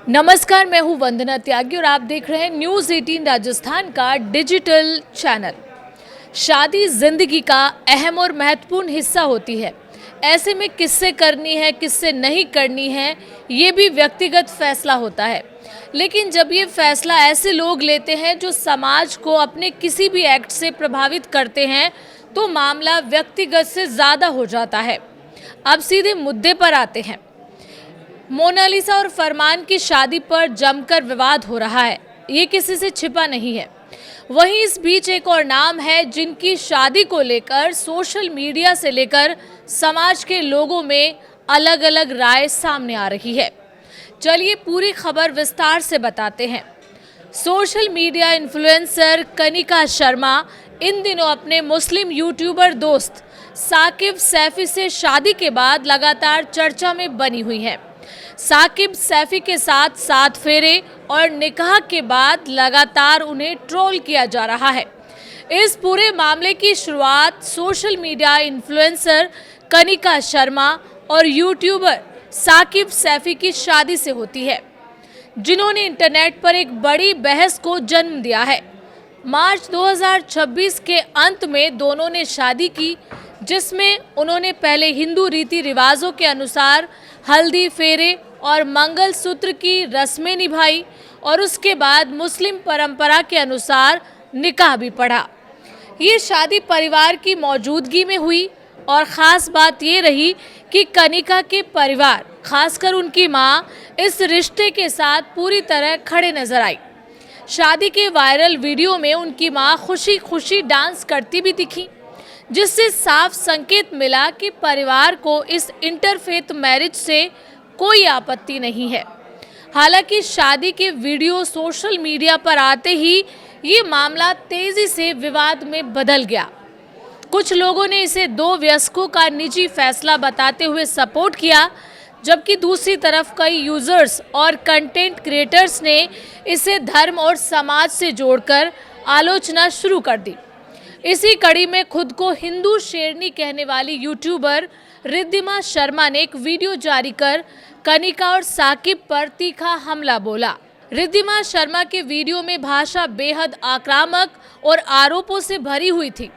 नमस्कार, मैं हूं वंदना त्यागी और आप देख रहे हैं न्यूज़ 18 राजस्थान का डिजिटल चैनल। शादी जिंदगी का अहम और महत्वपूर्ण हिस्सा होती है। ऐसे में किससे करनी है, किससे नहीं करनी है, ये भी व्यक्तिगत फैसला होता है। लेकिन जब ये फैसला ऐसे लोग लेते हैं जो समाज को अपने किसी भी एक्ट से प्रभावित करते हैं, तो मामला व्यक्तिगत से ज़्यादा हो जाता है। अब सीधे मुद्दे पर आते हैं। मोनालिसा और फरमान की शादी पर जमकर विवाद हो रहा है, ये किसी से छिपा नहीं है। वहीं इस बीच एक और नाम है जिनकी शादी को लेकर सोशल मीडिया से लेकर समाज के लोगों में अलग अलग राय सामने आ रही है। चलिए पूरी खबर विस्तार से बताते हैं। Social media influencer Kanika Sharma इन दिनों अपने मुस्लिम यूट्यूबर दोस्त साकिब सैफी से शादी के बाद लगातार चर्चा में बनी हुई हैं। साकिब सैफी के साथ 7 फेरे और निकाह के बाद लगातार उन्हें ट्रोल किया जा रहा है। इस पूरे मामले की शुरुआत social media influencer Kanika Sharma और यूट्यूबर साकिब सैफी की शादी से होती है, जिन्होंने इंटरनेट पर एक बड़ी बहस को जन्म दिया है। मार्च 2026 के अंत में दोनों ने शादी की, जिसमें उन्होंने पहले हिंदू रीति रिवाजों के अनुसार हल्दी, फेरे और मंगलसूत्र की रस्में निभाई और उसके बाद मुस्लिम परंपरा के अनुसार निकाह भी पढ़ा। ये शादी परिवार की मौजूदगी में हुई और ख़ास बात ये रही कि कनिका के परिवार, खासकर उनकी मां, इस रिश्ते के साथ पूरी तरह खड़े नजर आई। शादी के वायरल वीडियो में उनकी मां खुशी खुशी डांस करती भी दिखी, जिससे साफ संकेत मिला कि परिवार को इस इंटरफेथ मैरिज से कोई आपत्ति नहीं है। हालांकि शादी के वीडियो सोशल मीडिया पर आते ही ये मामला तेजी से विवाद में बदल गया। कुछ लोगों ने इसे 2 वयस्कों का निजी फैसला बताते हुए सपोर्ट किया, जबकि दूसरी तरफ कई यूजर्स और कंटेंट क्रिएटर्स ने इसे धर्म और समाज से जोड़कर आलोचना शुरू कर दी। इसी कड़ी में खुद को हिंदू शेरनी कहने वाली यूट्यूबर रिद्धिमा शर्मा ने एक वीडियो जारी कर कनिका और साकिब पर तीखा हमला बोला। रिद्धिमा शर्मा के वीडियो में भाषा बेहद आक्रामक और आरोपों से भरी हुई थी।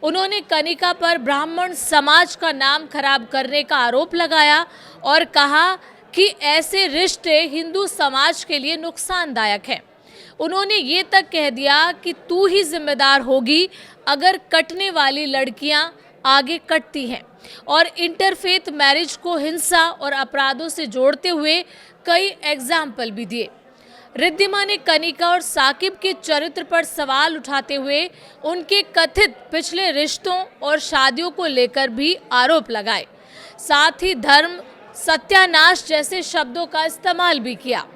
उन्होंने कनिका पर ब्राह्मण समाज का नाम खराब करने का आरोप लगाया और कहा कि ऐसे रिश्ते हिंदू समाज के लिए नुकसानदायक हैं। उन्होंने ये तक कह दिया कि तू ही जिम्मेदार होगी अगर कटने वाली लड़कियां आगे कटती हैं, और इंटरफेथ मैरिज को हिंसा और अपराधों से जोड़ते हुए कई एग्जाम्पल भी दिए। रिद्धिमा ने कनिका और साकिब के चरित्र पर सवाल उठाते हुए उनके कथित पिछले रिश्तों और शादियों को लेकर भी आरोप लगाए। साथ ही धर्म सत्यानाश जैसे शब्दों का इस्तेमाल भी किया।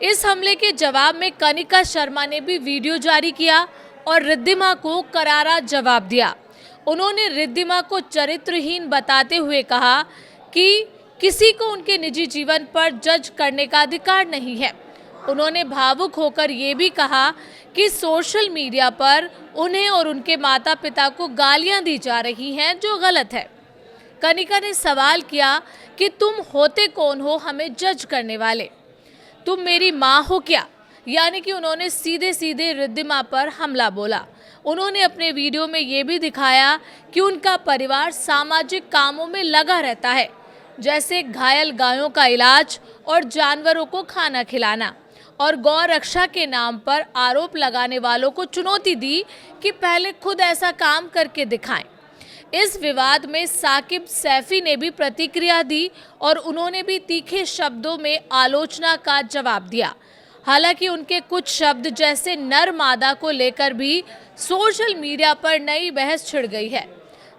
इस हमले के जवाब में कनिका शर्मा ने भी वीडियो जारी किया और रिद्धिमा को करारा जवाब दिया। उन्होंने रिद्धिमा को चरित्रहीन बताते हुए कहा कि किसी को उनके निजी जीवन पर जज करने का अधिकार नहीं है। उन्होंने भावुक होकर ये भी कहा कि सोशल मीडिया पर उन्हें और उनके माता पिता को गालियां दी जा रही हैं, जो गलत है। कनिका ने सवाल किया कि तुम होते कौन हो हमें जज करने वाले, तुम मेरी माँ हो क्या? यानी कि उन्होंने सीधे सीधे रिद्धिमा पर हमला बोला। उन्होंने अपने वीडियो में ये भी दिखाया कि उनका परिवार सामाजिक कामों में लगा रहता है, जैसे घायल गायों का इलाज और जानवरों को खाना खिलाना, और गौ रक्षा के नाम पर आरोप लगाने वालों को चुनौती दी कि पहले खुद ऐसा काम करके दिखाएं। इस विवाद में साकिब सैफी ने भी प्रतिक्रिया दी और उन्होंने भी तीखे शब्दों में आलोचना का जवाब दिया। हालांकि उनके कुछ शब्द जैसे नर मादा को लेकर भी सोशल मीडिया पर नई बहस छिड़ गई है।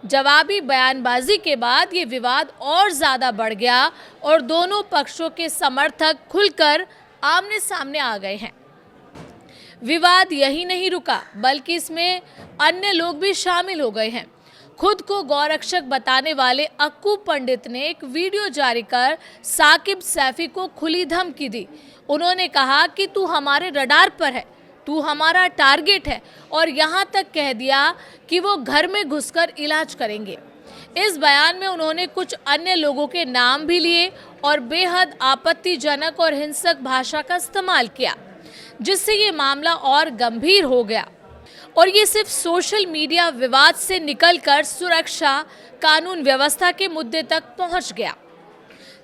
जवाबी बयानबाजी के बाद ये विवाद और ज़्यादा बढ़ गया और दोनों पक्षों के समर्थक खुलकर आमने सामने आ गए हैं। विवाद यही नहीं रुका, बल्कि इसमें अन्य लोग भी शामिल हो गए हैं। खुद को गौरक्षक बताने वाले अक्कू पंडित ने एक वीडियो जारी कर साकिब सैफी को खुली धमकी दी। उन्होंने कहा कि तू हमारे रडार पर है, तू हमारा टारगेट है, और यहाँ तक कह दिया कि वो घर में घुसकर इलाज करेंगे। इस बयान में उन्होंने कुछ अन्य लोगों के नाम भी लिए और बेहद आपत्तिजनक और हिंसक भाषा का इस्तेमाल किया, जिससे ये मामला और गंभीर हो गया और ये सिर्फ सोशल मीडिया विवाद से निकलकर सुरक्षा, कानून व्यवस्था के मुद्दे तक पहुंच गया।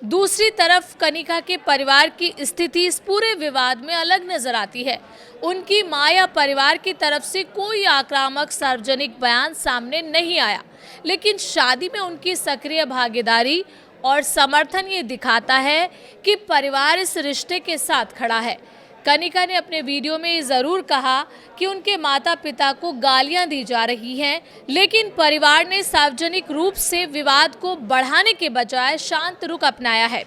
दूसरी तरफ कनिका के परिवार की स्थिति इस पूरे विवाद में अलग नजर आती है। उनकी मां या परिवार की तरफ से कोई आक्रामक सार्वजनिक बयान सामने नहीं आया, लेकिन शादी में उनकी सक्रिय भागीदारी और समर्थन ये दिखाता है कि परिवार इस रिश्ते के साथ खड़ा है। कनिका ने अपने वीडियो में ये ज़रूर कहा कि उनके माता पिता को गालियां दी जा रही हैं, लेकिन परिवार ने सार्वजनिक रूप से विवाद को बढ़ाने के बजाय शांत रुख अपनाया है।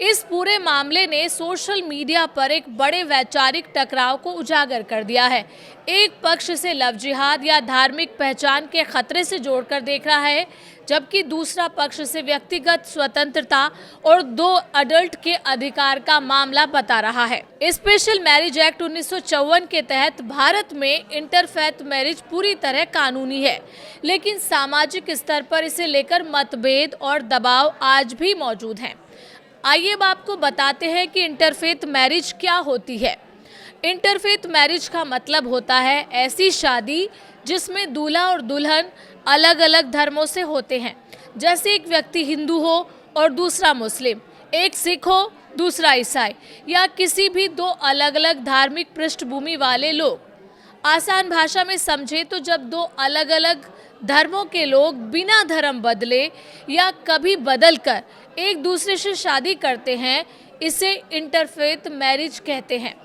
इस पूरे मामले ने सोशल मीडिया पर एक बड़े वैचारिक टकराव को उजागर कर दिया है। एक पक्ष इसे लव जिहाद या धार्मिक पहचान के खतरे से जोड़कर देख रहा है, जबकि दूसरा पक्ष इसे व्यक्तिगत स्वतंत्रता और दो अडल्ट के अधिकार का मामला बता रहा है। स्पेशल मैरिज एक्ट 1954 के तहत भारत में इंटरफेथ मैरिज पूरी तरह कानूनी है, लेकिन सामाजिक स्तर पर इसे लेकर मतभेद और दबाव आज भी मौजूद हैं। आइए अब आपको बताते हैं कि इंटरफेथ मैरिज क्या होती है। इंटरफेथ मैरिज का मतलब होता है ऐसी शादी जिसमें दूल्हा और दुल्हन अलग अलग धर्मों से होते हैं, जैसे एक व्यक्ति हिंदू हो और दूसरा मुस्लिम, एक सिख हो दूसरा ईसाई, या किसी भी दो अलग अलग धार्मिक पृष्ठभूमि वाले लोग। आसान भाषा में समझे तो जब दो अलग अलग धर्मों के लोग बिना धर्म बदले या कभी बदलकर एक दूसरे से शादी करते हैं, इसे इंटरफेथ मैरिज कहते हैं।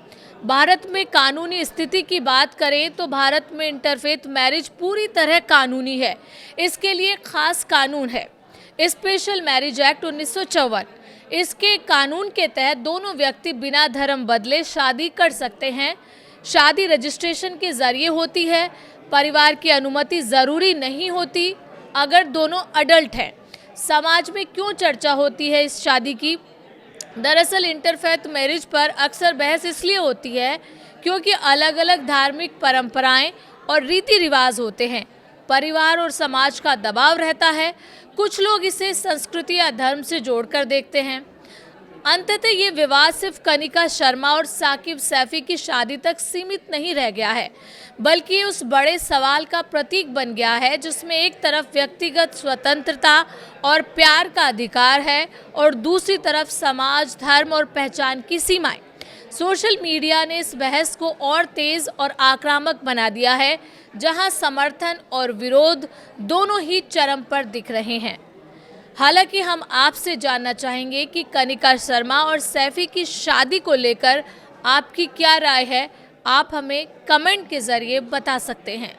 भारत में कानूनी स्थिति की बात करें तो भारत में इंटरफेथ मैरिज पूरी तरह कानूनी है। इसके लिए खास कानून है, स्पेशल मैरिज एक्ट 1954। इसके कानून के तहत दोनों व्यक्ति बिना धर्म बदले शादी कर सकते हैं। शादी रजिस्ट्रेशन के जरिए होती है, परिवार की अनुमति ज़रूरी नहीं होती अगर दोनों अडल्ट हैं। समाज में क्यों चर्चा होती है इस शादी की? दरअसल इंटरफेथ मैरिज पर अक्सर बहस इसलिए होती है क्योंकि अलग अलग धार्मिक परंपराएं और रीति रिवाज होते हैं। परिवार और समाज का दबाव रहता है। कुछ लोग इसे संस्कृति या धर्म से जोड़कर देखते हैं। अंततः ये विवाद सिर्फ कनिका शर्मा और साकिब सैफी की शादी तक सीमित नहीं रह गया है, बल्कि उस बड़े सवाल का प्रतीक बन गया है जिसमें एक तरफ व्यक्तिगत स्वतंत्रता और प्यार का अधिकार है और दूसरी तरफ समाज, धर्म और पहचान की सीमाएं। सोशल मीडिया ने इस बहस को और तेज और आक्रामक बना दिया है, जहां समर्थन और विरोध दोनों ही चरम पर दिख रहे हैं। हालांकि हम आपसे जानना चाहेंगे कि कनिका शर्मा और सैफी की शादी को लेकर आपकी क्या राय है। आप हमें कमेंट के जरिए बता सकते हैं।